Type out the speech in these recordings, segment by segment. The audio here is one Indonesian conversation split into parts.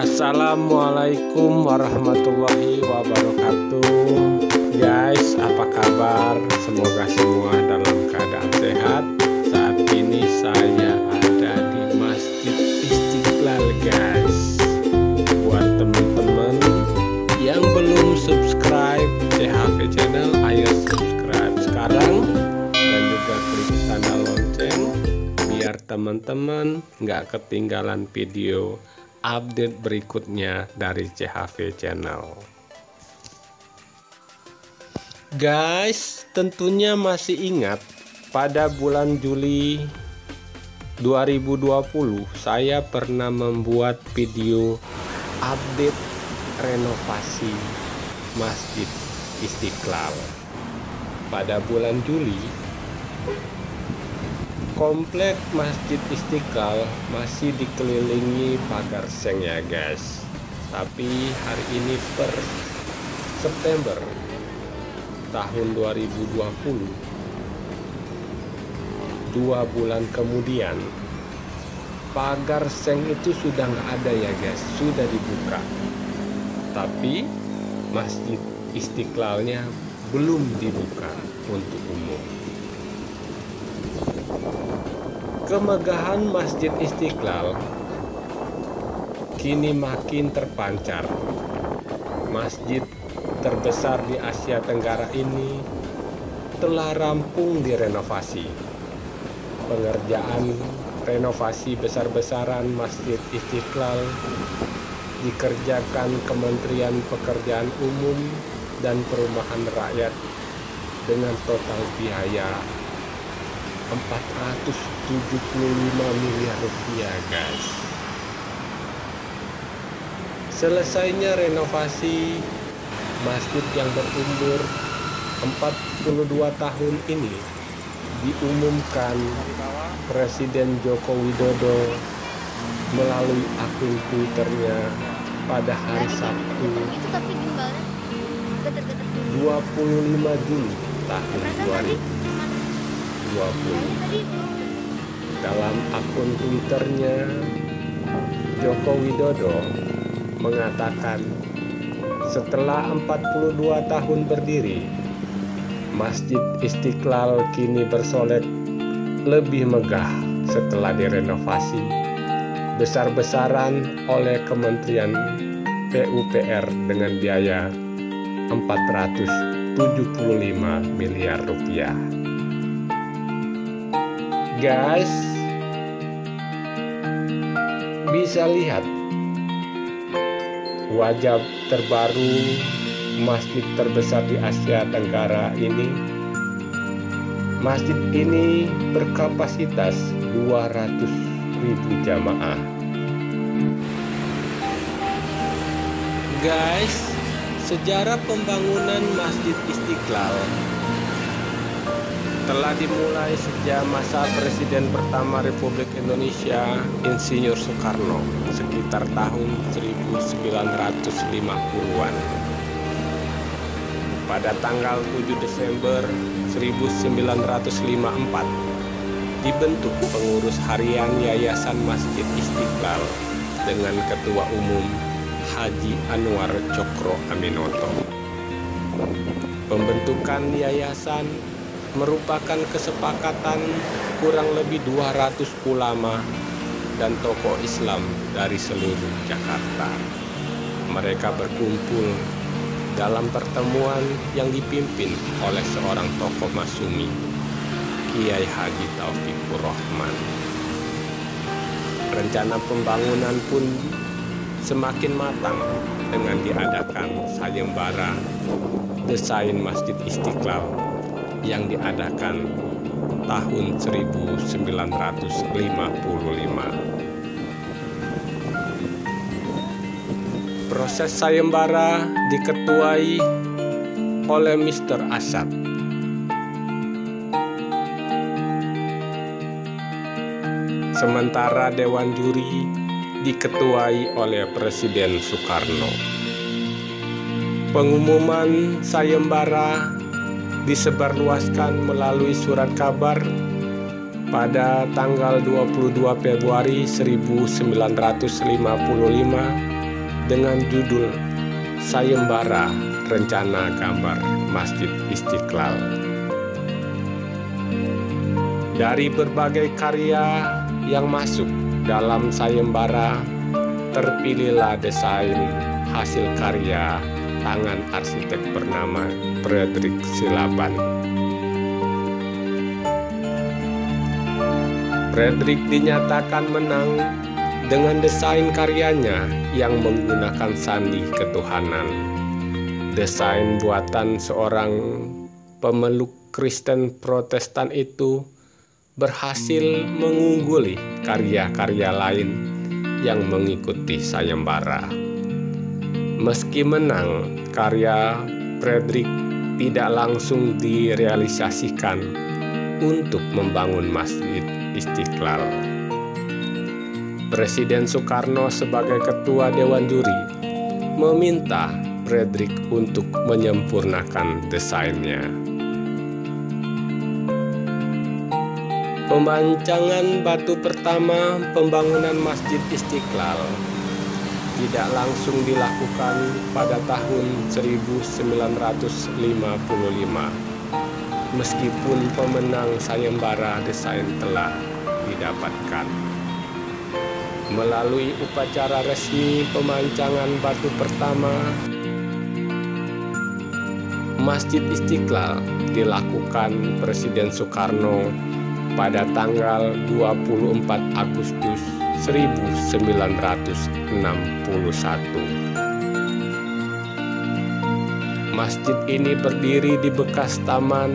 Assalamualaikum warahmatullahi wabarakatuh. Guys, apa kabar? Semoga semua dalam keadaan sehat. Saat ini saya ada di Masjid Istiqlal, guys. Buat teman-teman yang belum subscribe CHV Channel, ayo subscribe sekarang dan juga klik tanda lonceng biar teman-teman nggak ketinggalan video update berikutnya dari CHV Channel. Guys, tentunya masih ingat pada bulan Juli 2020 saya pernah membuat video update renovasi Masjid Istiqlal. Pada bulan Juli, komplek Masjid Istiqlal masih dikelilingi pagar seng ya guys. Tapi hari ini per September tahun 2020, 2 bulan kemudian, pagar seng itu sudah nggak ada ya guys, sudah dibuka. Tapi Masjid Istiqlalnya belum dibuka untuk umum. Kemegahan Masjid Istiqlal kini makin terpancar. Masjid terbesar di Asia Tenggara ini telah rampung direnovasi. Pengerjaan renovasi besar-besaran Masjid Istiqlal dikerjakan Kementerian Pekerjaan Umum dan Perumahan Rakyat dengan total biaya 475 miliar rupiah guys. Selesainya renovasi masjid yang berumur 42 tahun ini diumumkan Presiden Joko Widodo melalui akun Twitternya pada hari Sabtu 25 Juli tahun 2020. Dalam akun Twitternya, Joko Widodo mengatakan, setelah 42 tahun berdiri, Masjid Istiqlal kini bersolek lebih megah setelah direnovasi besar-besaran oleh Kementerian PUPR dengan biaya 475 miliar rupiah. Guys, bisa lihat wajah terbaru masjid terbesar di Asia Tenggara ini. Masjid ini berkapasitas 200.000 jamaah. Guys, sejarah pembangunan Masjid Istiqlal telah dimulai sejak masa Presiden pertama Republik Indonesia Insinyur Soekarno sekitar tahun 1950-an. Pada tanggal 7 Desember 1954 dibentuk pengurus harian Yayasan Masjid Istiqlal dengan Ketua Umum Haji Anwar Cokro Aminoto. Pembentukan yayasan merupakan kesepakatan kurang lebih 200 ulama dan tokoh Islam dari seluruh Jakarta. Mereka berkumpul dalam pertemuan yang dipimpin oleh seorang tokoh Masyumi, Kiai Haji Taufikur Rahman. Rencana pembangunan pun semakin matang dengan diadakan sayembara desain Masjid Istiqlal yang diadakan tahun 1955. Proses sayembara diketuai oleh Mr. Asad. Sementara Dewan Juri diketuai oleh Presiden Soekarno. Pengumuman sayembara disebarluaskan melalui surat kabar pada tanggal 22 Februari 1955 dengan judul Sayembara Rencana Gambar Masjid Istiqlal. Dari berbagai karya yang masuk dalam sayembara, terpilihlah desain hasil karya tangan arsitek bernama Frederick Silaban. Frederick dinyatakan menang dengan desain karyanya yang menggunakan sandi ketuhanan. Desain buatan seorang pemeluk Kristen Protestan itu berhasil mengungguli karya-karya lain yang mengikuti sayembara. Meski menang, karya Frederick tidak langsung direalisasikan untuk membangun Masjid Istiqlal. Presiden Soekarno sebagai ketua Dewan Juri meminta Frederick untuk menyempurnakan desainnya. Pembancangan batu pertama pembangunan Masjid Istiqlal tidak langsung dilakukan pada tahun 1955, meskipun pemenang sayembara desain telah didapatkan. Melalui upacara resmi pemancangan batu pertama, Masjid Istiqlal dilakukan Presiden Soekarno pada tanggal 24 Agustus 1961. Masjid ini berdiri di bekas Taman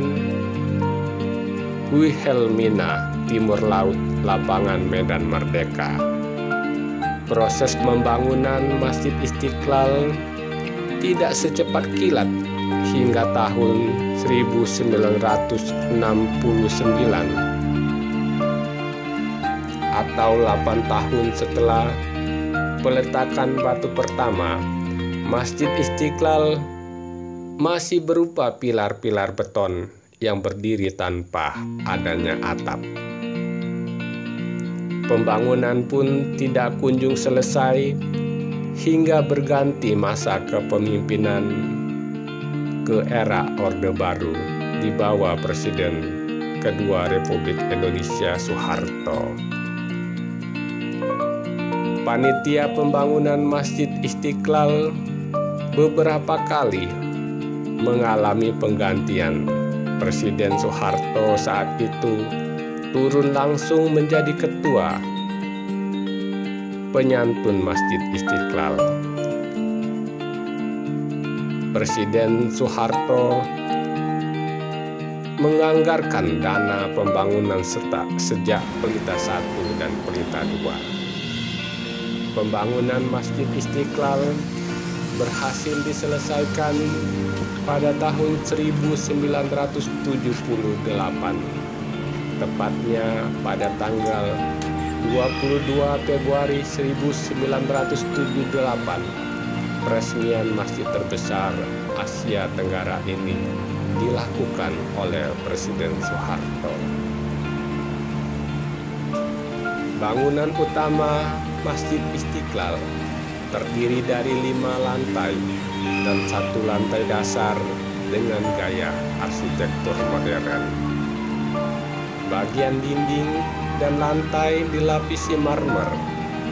Wilhelmina, timur laut lapangan Medan Merdeka. Proses pembangunan Masjid Istiqlal tidak secepat kilat hingga tahun 1969 atau 8 tahun setelah peletakan batu pertama. Masjid Istiqlal masih berupa pilar-pilar beton yang berdiri tanpa adanya atap. Pembangunan pun tidak kunjung selesai hingga berganti masa kepemimpinan ke era Orde Baru di bawah Presiden kedua Republik Indonesia Soeharto. Panitia pembangunan Masjid Istiqlal beberapa kali mengalami penggantian. Presiden Soeharto saat itu turun langsung menjadi ketua penyantun Masjid Istiqlal. Presiden Soeharto menganggarkan dana pembangunan sejak Pelita 1 dan Pelita 2. Pembangunan Masjid Istiqlal berhasil diselesaikan pada tahun 1978, tepatnya pada tanggal 22 Februari 1978. Peresmian masjid terbesar Asia Tenggara ini dilakukan oleh Presiden Soeharto. Bangunan utama Masjid Istiqlal terdiri dari 5 lantai dan 1 lantai dasar dengan gaya arsitektur modern. Bagian dinding dan lantai dilapisi marmer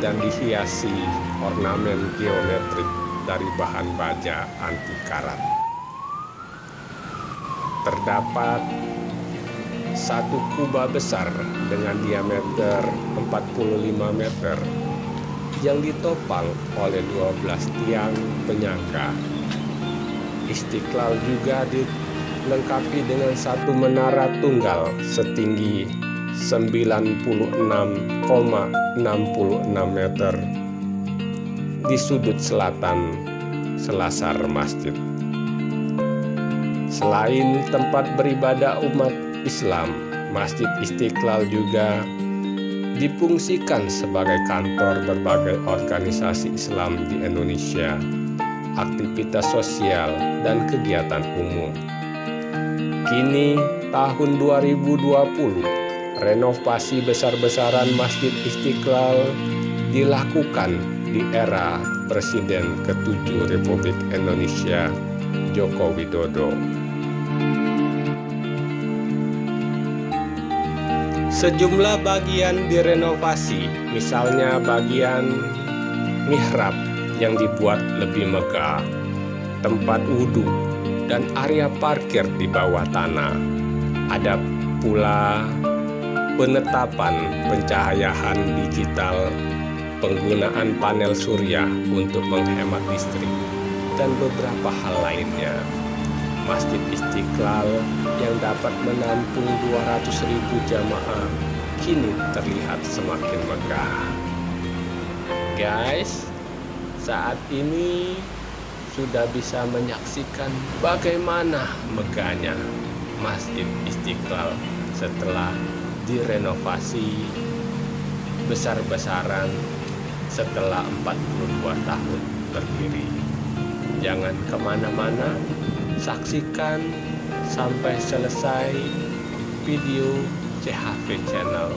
dan dihiasi ornamen geometrik dari bahan baja anti karat. Terdapat 1 kubah besar dengan diameter 45 meter yang ditopang oleh 12 tiang penyangga. Istiqlal juga dilengkapi dengan 1 menara tunggal setinggi 96,66 meter di sudut selatan selasar masjid. Selain tempat beribadah umat Islam, Masjid Istiqlal juga difungsikan sebagai kantor berbagai organisasi Islam di Indonesia, aktivitas sosial, dan kegiatan umum. Kini, tahun 2020, renovasi besar-besaran Masjid Istiqlal dilakukan di era Presiden ke-7 Republik Indonesia Joko Widodo. Sejumlah bagian direnovasi, misalnya bagian mihrab yang dibuat lebih megah, tempat wudhu, dan area parkir di bawah tanah. Ada pula penetapan pencahayaan digital, penggunaan panel surya untuk menghemat listrik, dan beberapa hal lainnya. Masjid Istiqlal yang dapat menampung 200.000 jamaah kini terlihat semakin megah. Guys, saat ini sudah bisa menyaksikan bagaimana megahnya Masjid Istiqlal setelah direnovasi besar-besaran setelah 42 tahun berdiri. Jangan kemana-mana, saksikan sampai selesai video CHV Channel.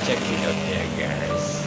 Check it out ya guys.